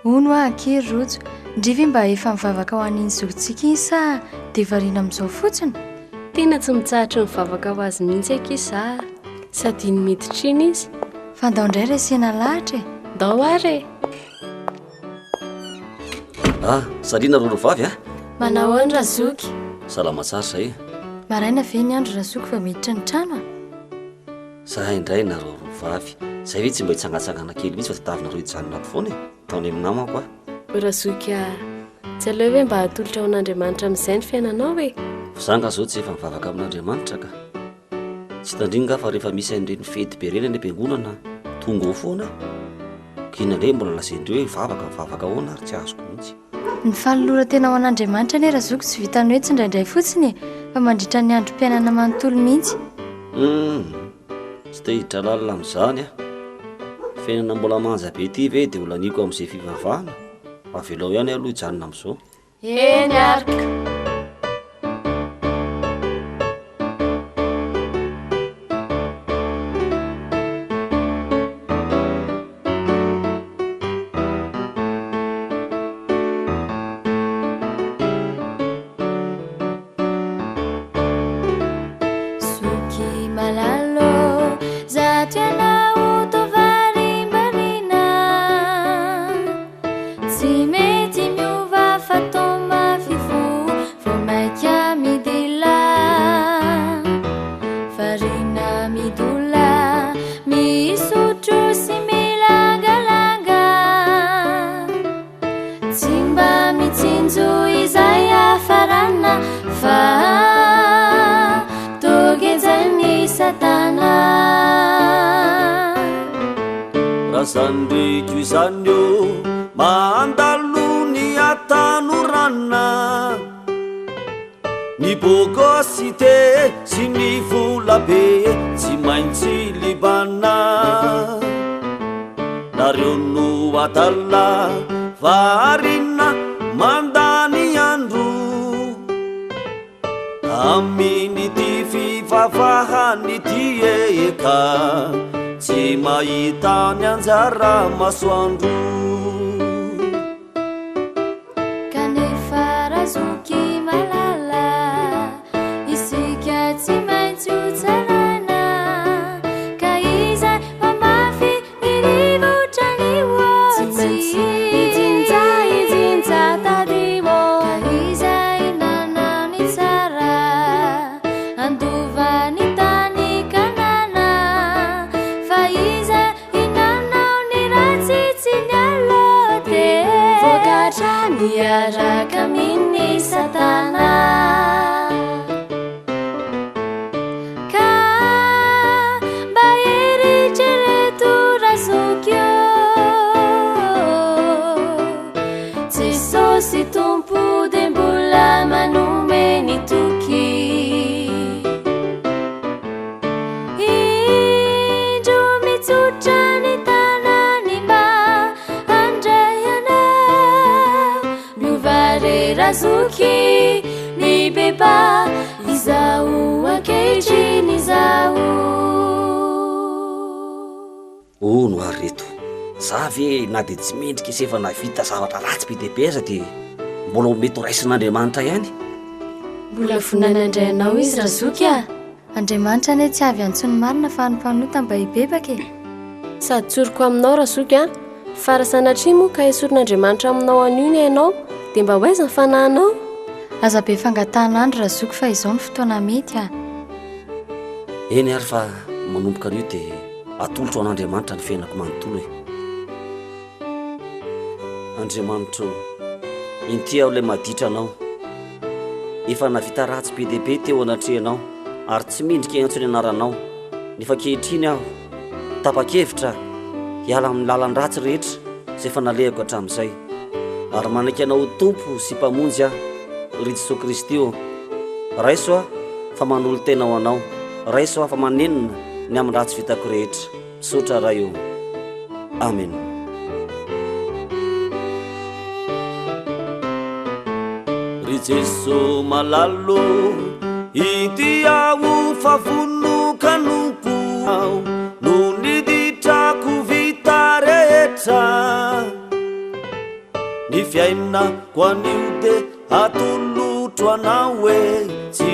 ono a akery rojo ndrivy mba efa mivavaka ho an'iny zotsika iny sa dia variana amin'izao fotsiny? Tena tsy mitsahatra mivavaka ho azy mihitsy akiza sady iny miditra iny izy. Fa ndao indray resena lahatra e. Ndao ary Saliana rorovavy a? manao any Razoky? Salama tsara zay. Maraina ve ny andro Razoky fa miditra ny trano a? Zahay indray na rorovavy. Zay ve tsy mba hitsangatsangana kely mihitsy fa tadavina hijanona ato foana e. Taony aminamako a. Razoky tsy aleo hoe mba hatolotra ao an'Andriamanitra amin'izay ny fiainanao e. Zanga zao tsy efa mivavaka amin'Andriamanitra ka. Tsy tandringa fa rehefa misy an'ireny fety be reny any am-piangonana tonga ao foana. Kinandray mbola lazaindreo hoe mivavaka ahoana ary tsy azoko mihitsy. Ny fanolora tena ho an'Andriamanitra anie Razoky tsy vitany hoe tsy indraindray fotsiny fa mandritra ny androm-piainana manontolo mihitsy. Tsy te hiditra lalina amin'izany a. Fiainana mbola manja be ty ve dia olaniko amin'izay fivavahana. Avelao ihany aloha hijanona amin'izao. Eny arika. Razandriko izany eo mandalo ny atanorana ny bôkosite sy ny volabe tsy maintsy libana nareo no atala varina mandany andro aminy ty fivavahany ty eka tsy mahita ny anjara masoandro. Kanefa Razoky malala isika tsy maintsy ho tsalana ka izay mamafy ny rivotra ny oatsy ijinja tadimo ka izay nanao ny tsara andova ny tany kanana fa izay inanao ny ratsy tsy nialote vokatra miaraka amin'ny satana ka mba eritrereto Razoky Jesosy tompo dia mbola manome ny toky indro mitsotra ny tanany mba andray anao miovare Razoky ny beba izao ankehitriny izao. Ono ary reto. Za ve na dia tsy mendrika isy efa navita zavatra ratsy be dia be aza dia mbola mety ho raisin'Andriamanitra ihany. Mbola vonanandray anao izy Razoky a. Andriamanitra anie tsy avy antsony marina fa anympanota mba hibebaka e. Sady tsoriko aminao Razoky a. Fa raha sanatria moa ka esorin'Andriamanitra aminao anio ny hainao dia mba hoaiza ny fanahinao. Aza be fangatan'andro Razoky fa izao ny fotoana mety a. Eny ary fa manomboka an'io dia atolotro an'Andriamanitra ny fiainako manontolo e. Andriamanitra inty aho ilay maditra anao. Efa navita ratsy be dia be teo anatrehanao ary tsy mendrika antsony anaranao. Nefa kehitriny aho tapa-kevitra hiala amin'ny lalan-dratsy rehetra izay efa nalehako hatramin'izay ary manaiky anao tompo sy mpamonjy aho ry Jesosy Kristy io. Raiso aho fa manolo tena ho anao. Raiso aho fa manenina ny amin'ny ratsy vitako rehetra. Misaotra raha io. Amen. Ry Jesosy malalo ity aho fa vonoka nompo no niditrako vita rehetra ny fiaina ko anio de atolotro anao e tsy